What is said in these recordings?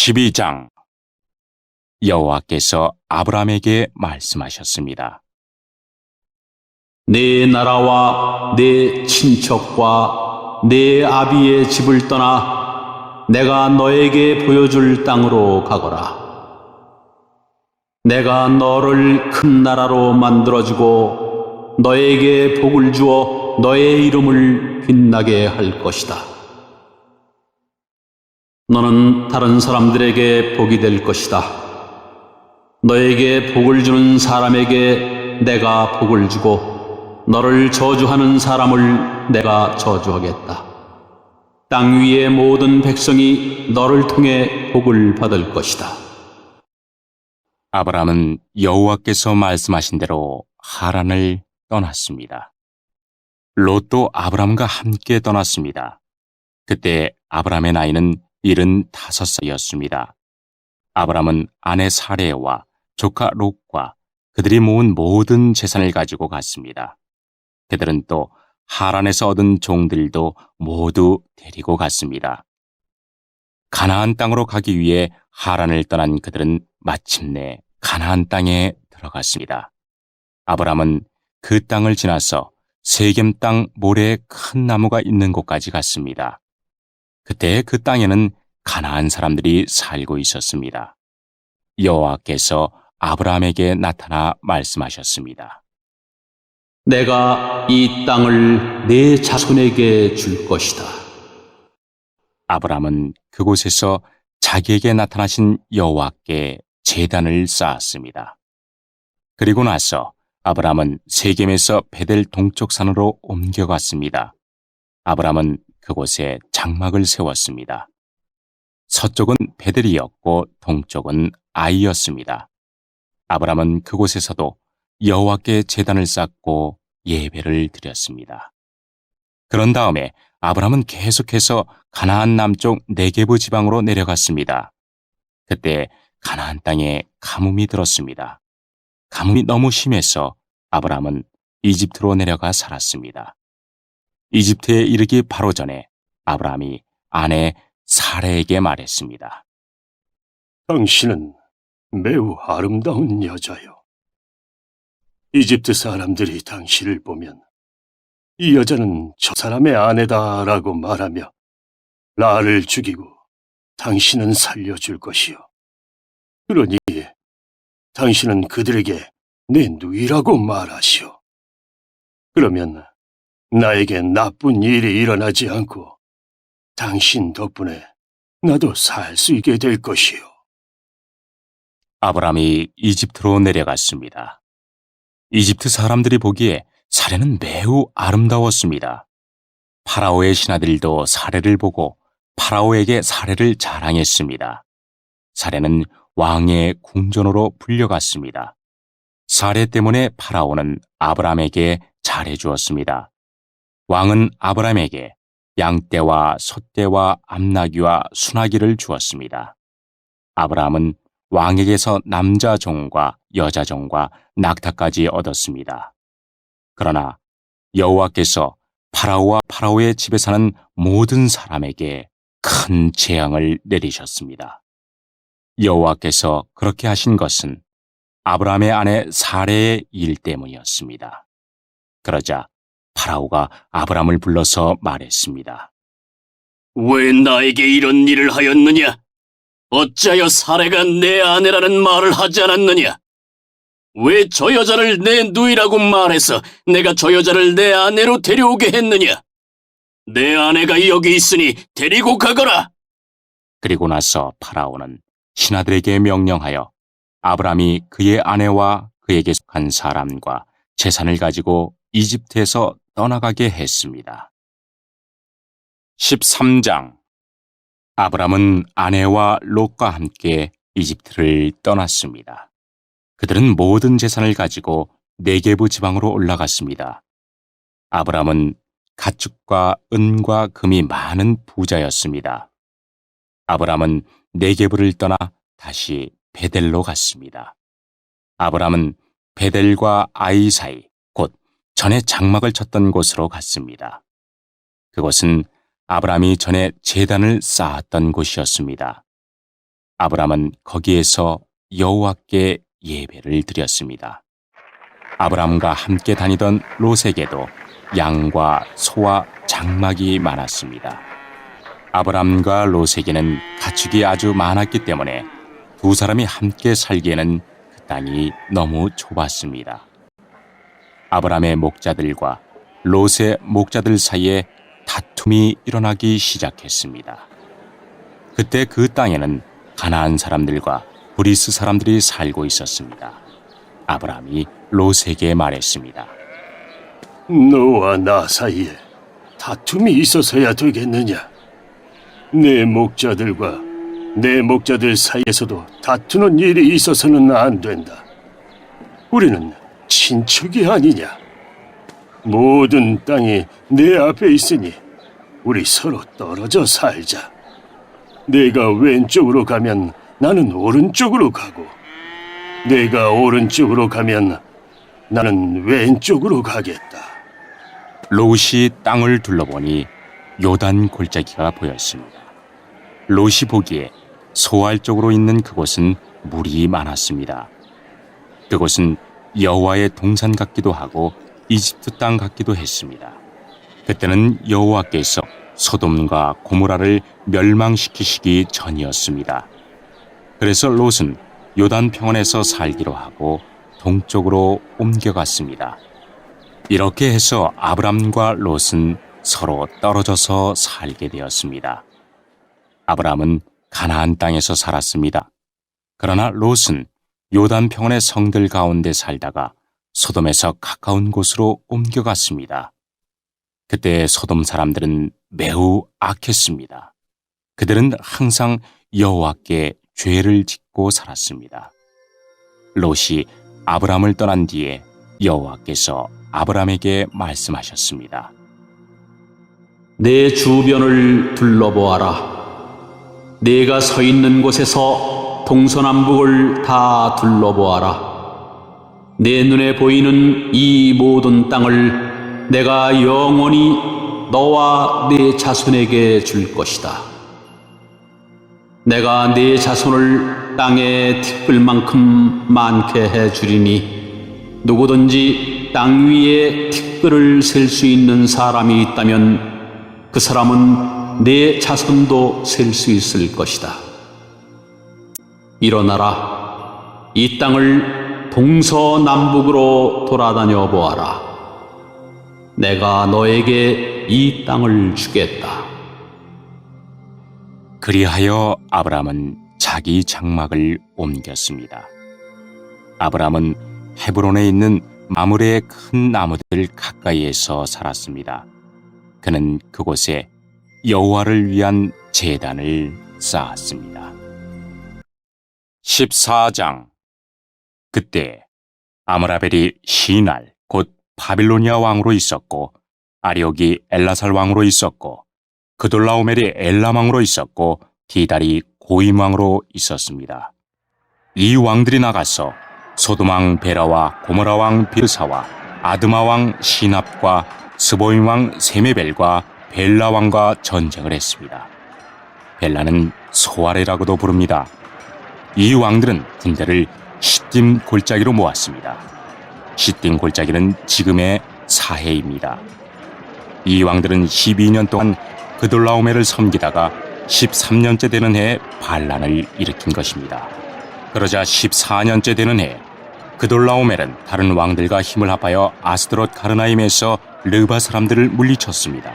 12장. 여호와께서 아브라함에게 말씀하셨습니다. 네 나라와 네 친척과 네 아비의 집을 떠나 내가 너에게 보여줄 땅으로 가거라. 내가 너를 큰 나라로 만들어주고 너에게 복을 주어 너의 이름을 빛나게 할 것이다. 너는 다른 사람들에게 복이 될 것이다. 너에게 복을 주는 사람에게 내가 복을 주고 너를 저주하는 사람을 내가 저주하겠다. 땅 위의 모든 백성이 너를 통해 복을 받을 것이다. 아브라함은 여호와께서 말씀하신 대로 하란을 떠났습니다. 롯도 아브라함과 함께 떠났습니다. 그때 아브라함의 나이는 75살이었습니다. 아브라함은 아내 사레와 조카 롯과 그들이 모은 모든 재산을 가지고 갔습니다. 그들은 또 하란에서 얻은 종들도 모두 데리고 갔습니다. 가나안 땅으로 가기 위해 하란을 떠난 그들은 마침내 가나안 땅에 들어갔습니다. 아브라함은 그 땅을 지나서 세겜 땅 모래에 큰 나무가 있는 곳까지 갔습니다. 그때 그 땅에는 가나안 사람들이 살고 있었습니다. 여호와께서 아브라함에게 나타나 말씀하셨습니다. 내가 이 땅을 네 자손에게 줄 것이다. 아브라함은 그곳에서 자기에게 나타나신 여호와께 제단을 쌓았습니다. 그리고 나서 아브라함은 세겜에서 베델 동쪽 산으로 옮겨갔습니다. 아브라함은 그곳에 장막을 세웠습니다. 서쪽은 베델이었고 동쪽은 아이였습니다. 아브라함은 그곳에서도 여호와께 제단을 쌓고 예배를 드렸습니다. 그런 다음에 아브라함은 계속해서 가나안 남쪽 네게브 지방으로 내려갔습니다. 그때 가나안 땅에 가뭄이 들었습니다. 가뭄이 너무 심해서 아브라함은 이집트로 내려가 살았습니다. 이집트에 이르기 바로 전에 아브라함이 아내 사레에게 말했습니다. 당신은 매우 아름다운 여자요. 이집트 사람들이 당신을 보면 이 여자는 저 사람의 아내다라고 말하며 나를 죽이고 당신은 살려줄 것이요. 그러니 당신은 그들에게 내 누이라고 말하시오. 그러면 나에게 나쁜 일이 일어나지 않고 당신 덕분에 나도 살 수 있게 될 것이요. 아브라함이 이집트로 내려갔습니다. 이집트 사람들이 보기에 사레는 매우 아름다웠습니다. 파라오의 신하들도 사레를 보고 파라오에게 사레를 자랑했습니다. 사레는 왕의 궁전으로 불려갔습니다. 사레 때문에 파라오는 아브라함에게 잘해주었습니다. 왕은 아브라함에게 양떼와 소떼와 암나귀와 순하기를 주었습니다. 아브라함은 왕에게서 남자 종과 여자 종과 낙타까지 얻었습니다. 그러나 여호와께서 파라오와 파라오의 집에 사는 모든 사람에게 큰 재앙을 내리셨습니다. 여호와께서 그렇게 하신 것은 아브라함의 아내 사레의 일 때문이었습니다. 그러자 파라오가 아브라함을 불러서 말했습니다. 왜 나에게 이런 일을 하였느냐? 어찌하여 사레가 내 아내라는 말을 하지 않았느냐? 왜 저 여자를 내 누이라고 말해서 내가 저 여자를 내 아내로 데려오게 했느냐? 내 아내가 여기 있으니 데리고 가거라! 그리고 나서 파라오는 신하들에게 명령하여 아브라함이 그의 아내와 그에게 속한 사람과 재산을 가지고 이집트에서 떠나가게 했습니다. 13장. 아브라함은 아내와 롯과 함께 이집트를 떠났습니다. 그들은 모든 재산을 가지고 네게브 지방으로 올라갔습니다. 아브라함은 가축과 은과 금이 많은 부자였습니다. 아브라함은 네게브를 떠나 다시 베델로 갔습니다. 아브라함은 베델과 아이 사이, 곧 전에 장막을 쳤던 곳으로 갔습니다. 그곳은 아브라함이 전에 제단을 쌓았던 곳이었습니다. 아브람은 거기에서 여호와께 예배를 드렸습니다. 아브람과 함께 다니던 롯에게도 양과 소와 장막이 많았습니다. 아브람과 롯에게는 가축이 아주 많았기 때문에 두 사람이 함께 살기에는 그 땅이 너무 좁았습니다. 아브람의 목자들과 롯의 목자들 사이에 다툼이 일어나기 시작했습니다. 그때 그 땅에는 가나안 사람들과 브리스 사람들이 살고 있었습니다. 아브람이 롯에게 말했습니다. 너와 나 사이에 다툼이 있어서야 되겠느냐? 내 목자들과 내 목자들 사이에서도 다투는 일이 있어서는 안 된다. 우리는 친척이 아니냐? 모든 땅이 내 앞에 있으니 우리 서로 떨어져 살자. 내가 왼쪽으로 가면 나는 오른쪽으로 가고, 내가 오른쪽으로 가면 나는 왼쪽으로 가겠다. 롯이 땅을 둘러보니 요단 골짜기가 보였습니다. 롯이 보기에 소알 쪽으로 있는 그곳은 물이 많았습니다. 그곳은 여호와의 동산 같기도 하고 이집트 땅 같기도 했습니다. 그때는 여호와께서 소돔과 고모라를 멸망시키시기 전이었습니다. 그래서 롯은 요단 평원에서 살기로 하고 동쪽으로 옮겨갔습니다. 이렇게 해서 아브람과 롯은 서로 떨어져서 살게 되었습니다. 아브람은 가나안 땅에서 살았습니다. 그러나 롯은 요단 평원의 성들 가운데 살다가 소돔에서 가까운 곳으로 옮겨갔습니다. 그때 소돔 사람들은 매우 악했습니다. 그들은 항상 여호와께 죄를 짓고 살았습니다. 롯이 아브람을 떠난 뒤에 여호와께서 아브람에게 말씀하셨습니다. 내 주변을 둘러보아라. 내가 서 있는 곳에서 동서남북을 다 둘러보아라. 내 눈에 보이는 이 모든 땅을 내가 영원히 너와 네 자손에게 줄 것이다. 내가 네 자손을 땅의 티끌만큼 많게 해주리니 누구든지 땅 위에 티끌을 셀 수 있는 사람이 있다면 그 사람은 내 자손도 셀 수 있을 것이다. 일어나라. 이 땅을 동서남북으로 돌아다녀 보아라. 내가 너에게 이 땅을 주겠다. 그리하여 아브람은 자기 장막을 옮겼습니다. 아브람은 헤브론에 있는 마므레의 큰 나무들 가까이에서 살았습니다. 그는 그곳에 여호와를 위한 제단을 쌓았습니다. 14장. 그때 아므라벨이 시날 곧 바빌로니아 왕으로 있었고, 아리옥이 엘라살 왕으로 있었고, 그돌라오멜이 엘람 왕으로 있었고, 디달이 고임 왕으로 있었습니다. 이 왕들이 나가서 소돔 왕 베라와 고모라 왕 비르사와 아드마 왕 시납과 스보임 왕 세메벨과 벨라 왕과 전쟁을 했습니다. 벨라는 소아레라고도 부릅니다. 이 왕들은 군대를 시딤 골짜기로 모았습니다. 시딤 골짜기는 지금의 사해입니다. 이 왕들은 12년 동안 그돌라오멜을 섬기다가 13년째 되는 해에 반란을 일으킨 것입니다. 그러자 14년째 되는 해에 그돌라오멜은 다른 왕들과 힘을 합하여 아스드롯 가르나임에서 르바 사람들을 물리쳤습니다.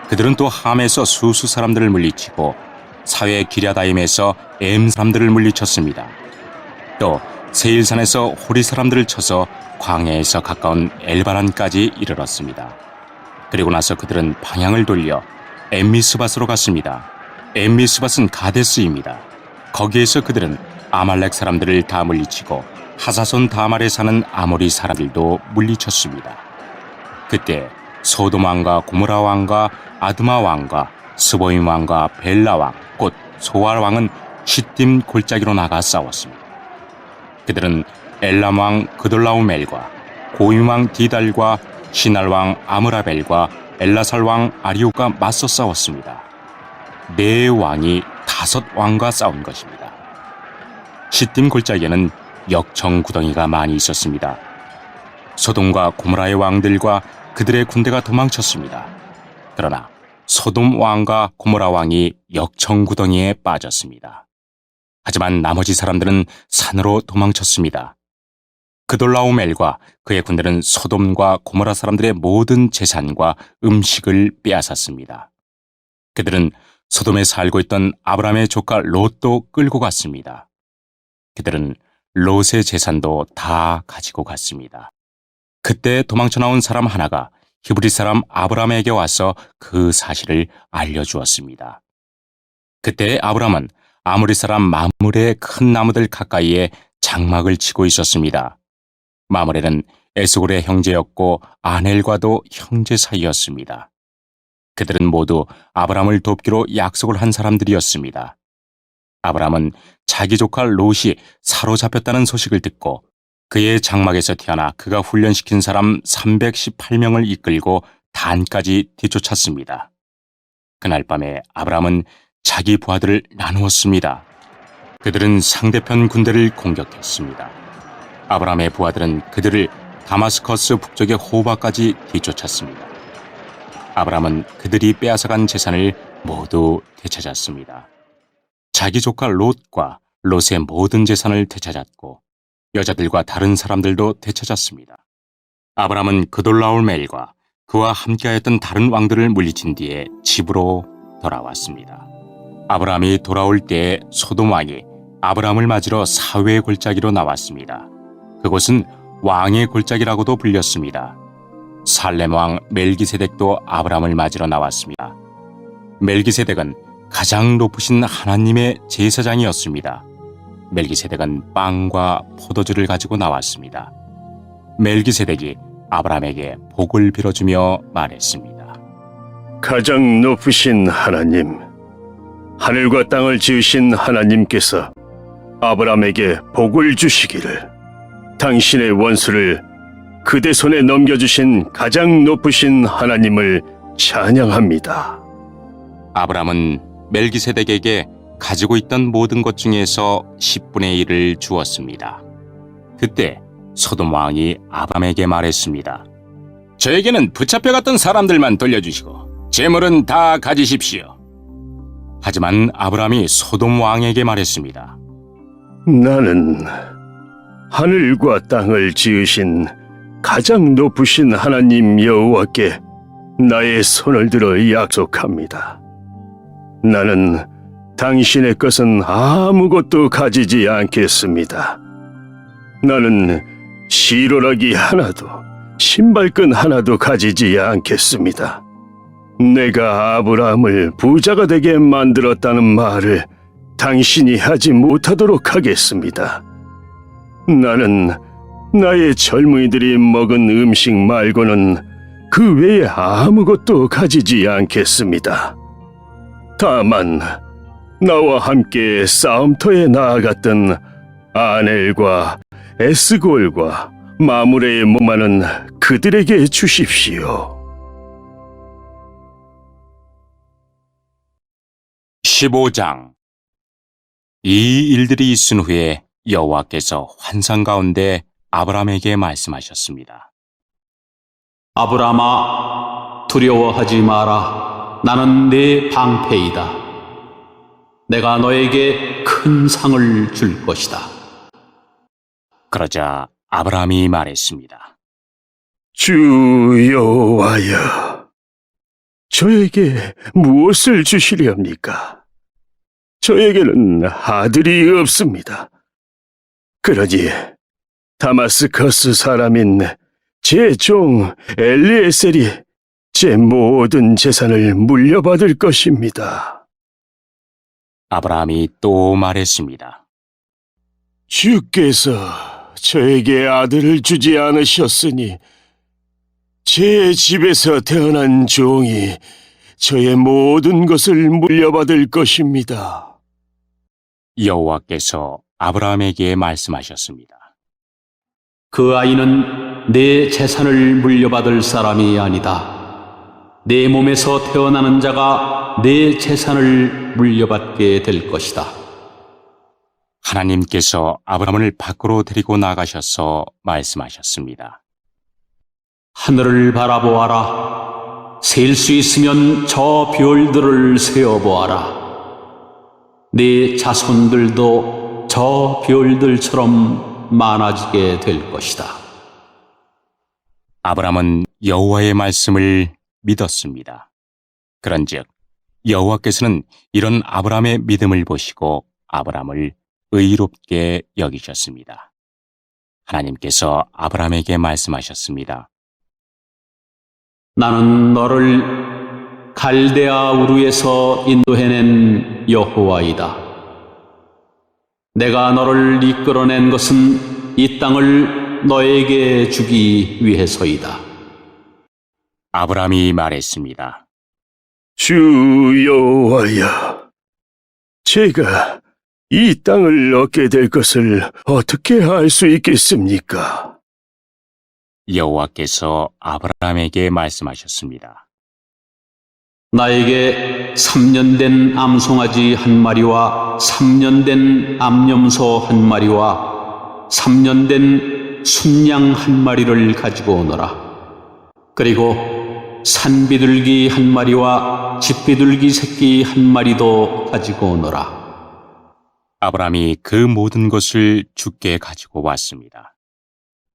그들은 또 함에서 수수 사람들을 물리치고 사회 기랴다임에서 엠 사람들을 물리쳤습니다. 또 세일산에서 호리 사람들을 쳐서 광야에서 가까운 엘바란까지 이르렀습니다. 그리고 나서 그들은 방향을 돌려 엠미스밧으로 갔습니다. 엠미스밧은 가데스입니다. 거기에서 그들은 아말렉 사람들을 다 물리치고 하사손 다말에 사는 아모리 사람들도 물리쳤습니다. 그때 소돔 왕과 고모라 왕과 아드마 왕과 스보임 왕과 벨라 왕, 곧 소알 왕은 시딤 골짜기로 나가 싸웠습니다. 그들은 엘람 왕 그돌라오멜과 고임 왕 디달과 시날 왕 아므라벨과 엘라살 왕 아리오가 맞서 싸웠습니다. 네 왕이 5 왕과 싸운 것입니다. 시딤 골짜기에는 역청 구덩이가 많이 있었습니다. 소돔과 고모라의 왕들과 그들의 군대가 도망쳤습니다. 그러나 소돔 왕과 고모라 왕이 역청 구덩이에 빠졌습니다. 하지만 나머지 사람들은 산으로 도망쳤습니다. 그돌라오멜과 그의 군대는 소돔과 고모라 사람들의 모든 재산과 음식을 빼앗았습니다. 그들은 소돔에 살고 있던 아브라함의 조카 롯도 끌고 갔습니다. 그들은 롯의 재산도 다 가지고 갔습니다. 그때 도망쳐 나온 사람 하나가 히브리 사람 아브라함에게 와서 그 사실을 알려주었습니다. 그때 아브라함은 아모리 사람 마므레의 큰 나무들 가까이에 장막을 치고 있었습니다. 마므레는 에스골의 형제였고 아넬과도 형제 사이였습니다. 그들은 모두 아브라함을 돕기로 약속을 한 사람들이었습니다. 아브라함은 자기 조카 롯이 사로잡혔다는 소식을 듣고 그의 장막에서 태어나 그가 훈련시킨 사람 318명을 이끌고 단까지 뒤쫓았습니다. 그날 밤에 아브라함은 자기 부하들을 나누었습니다. 그들은 상대편 군대를 공격했습니다. 아브라함의 부하들은 그들을 다마스커스 북쪽의 호바까지 뒤쫓았습니다. 아브라함은 그들이 빼앗아간 재산을 모두 되찾았습니다. 자기 조카 롯과 롯의 모든 재산을 되찾았고 여자들과 다른 사람들도 되찾았습니다. 아브라함은 그돌라올멜과 그와 함께하였던 다른 왕들을 물리친 뒤에 집으로 돌아왔습니다. 아브라함이 돌아올 때에 소돔 왕이 아브라함을 맞으러 사회의 골짜기로 나왔습니다. 그곳은 왕의 골짜기라고도 불렸습니다. 살렘 왕 멜기세덱도 아브라함을 맞으러 나왔습니다. 멜기세덱은 가장 높으신 하나님의 제사장이었습니다. 멜기세덱은 빵과 포도주를 가지고 나왔습니다. 멜기세덱이 아브라함에게 복을 빌어주며 말했습니다. 가장 높으신 하나님, 하늘과 땅을 지으신 하나님께서 아브라함에게 복을 주시기를, 당신의 원수를 그대 손에 넘겨주신 가장 높으신 하나님을 찬양합니다. 아브라함은 멜기세덱에게 가지고 있던 모든 것 중에서 10분의 1을 주었습니다. 그때 소돔 왕이 아브라함에게 말했습니다. 저에게는 붙잡혀갔던 사람들만 돌려주시고 재물은 다 가지십시오. 하지만 아브라함이 소돔 왕에게 말했습니다. 나는 하늘과 땅을 지으신 가장 높으신 하나님 여호와께 나의 손을 들어 약속합니다. 나는 당신의 것은 아무것도 가지지 않겠습니다. 나는 시로라기 하나도, 신발끈 하나도 가지지 않겠습니다. 내가 아브라함을 부자가 되게 만들었다는 말을 당신이 하지 못하도록 하겠습니다. 나는 나의 젊은이들이 먹은 음식 말고는 그 외에 아무것도 가지지 않겠습니다. 다만 나와 함께 싸움터에 나아갔던 아넬과 에스골과 마므레의 목마는 그들에게 주십시오. 15장. 이 일들이 있은 후에 여호와께서 환상 가운데 아브라함에게 말씀하셨습니다. 아브라함아, 두려워하지 마라. 나는 네 방패이다. 내가 너에게 큰 상을 줄 것이다. 그러자 아브라함이 말했습니다. 주 여호와여, 저에게 무엇을 주시렵니까? 저에게는 아들이 없습니다. 그러니 다마스커스 사람인 제 종 엘리에셀이 제 모든 재산을 물려받을 것입니다. 아브라함이 또 말했습니다. 주께서 저에게 아들을 주지 않으셨으니 제 집에서 태어난 종이 저의 모든 것을 물려받을 것입니다. 여호와께서 아브라함에게 말씀하셨습니다. 그 아이는 내 재산을 물려받을 사람이 아니다. 내 몸에서 태어나는 자가 내 재산을 물려받게 될 것이다. 하나님께서 아브라함을 밖으로 데리고 나가셔서 말씀하셨습니다. 하늘을 바라보아라. 셀 수 있으면 저 별들을 세어보아라. 네 자손들도 저 별들처럼 많아지게 될 것이다. 아브라함은 여호와의 말씀을 믿었습니다. 그런즉 여호와께서는 이런 아브라함의 믿음을 보시고 아브라함을 의롭게 여기셨습니다. 하나님께서 아브라함에게 말씀하셨습니다. 나는 너를 갈대아 우르에서 인도해낸 여호와이다. 내가 너를 이끌어낸 것은 이 땅을 너에게 주기 위해서이다. 아브라함이 말했습니다. 주 여호와여, 제가 이 땅을 얻게 될 것을 어떻게 알 수 있겠습니까? 여호와께서 아브라함에게 말씀하셨습니다. 나에게 3년 된 암송아지 한 마리와 3년 된 암염소 한 마리와 3년 된 순양 한 마리를 가지고 오너라. 그리고 산비둘기 한 마리와 집비둘기 새끼 한 마리도 가지고 오너라. 아브라함이 그 모든 것을 주께 가지고 왔습니다.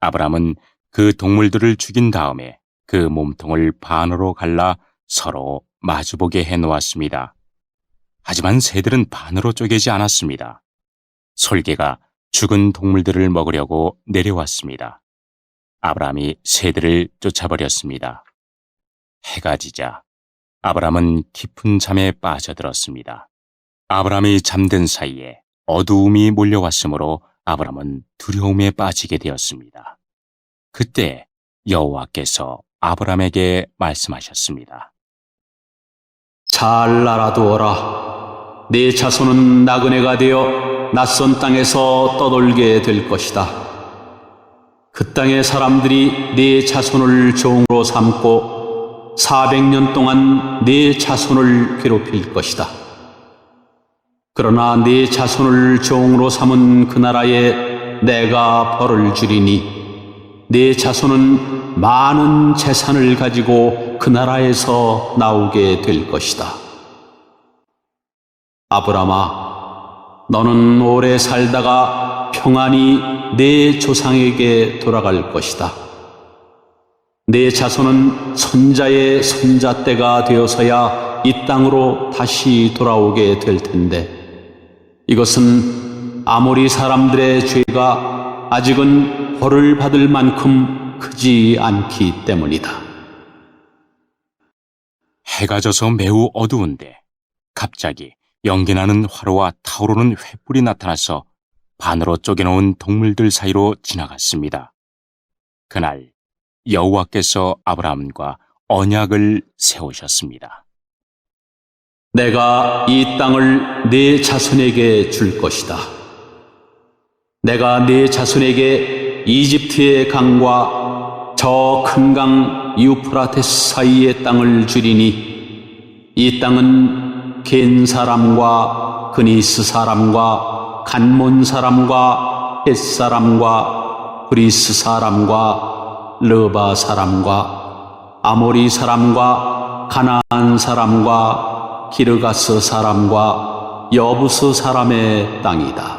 아브라함은 그 동물들을 죽인 다음에 그 몸통을 반으로 갈라 서로 마주보게 해놓았습니다. 하지만 새들은 반으로 쪼개지 않았습니다. 솔개가 죽은 동물들을 먹으려고 내려왔습니다. 아브라함이 새들을 쫓아버렸습니다. 해가 지자 아브라함은 깊은 잠에 빠져들었습니다. 아브라함이 잠든 사이에 어두움이 몰려왔으므로 아브라함은 두려움에 빠지게 되었습니다. 그때 여호와께서 아브라함에게 말씀하셨습니다. 잘 알아두어라. 네 자손은 나그네가 되어 낯선 땅에서 떠돌게 될 것이다. 그 땅의 사람들이 네 자손을 종으로 삼고 400년 동안 네 자손을 괴롭힐 것이다. 그러나 네 자손을 종으로 삼은 그 나라에 내가 벌을 주리니 네 자손은 많은 재산을 가지고 그 나라에서 나오게 될 것이다. 아브라함아, 너는 오래 살다가 평안히 네 조상에게 돌아갈 것이다. 네 자손은 손자의 손자 때가 되어서야 이 땅으로 다시 돌아오게 될 텐데 이것은 아모리 사람들의 죄가 아직은 벌을 받을 만큼 크지 않기 때문이다. 해가 져서 매우 어두운데 갑자기 연기나는 화로와 타오르는 횃불이 나타나서 반으로 쪼개놓은 동물들 사이로 지나갔습니다. 그날 여호와께서 아브라함과 언약을 세우셨습니다. 내가 이 땅을 네 자손에게 줄 것이다. 내가 네 자손에게 이집트의 강과 저 큰 강 유프라테스 사이의 땅을 주리니 이 땅은 겐 사람과 그니스 사람과 간몬 사람과 헷 사람과 브리스 사람과 르바 사람과 아모리 사람과 가나안 사람과 기르가스 사람과 여부스 사람의 땅이다.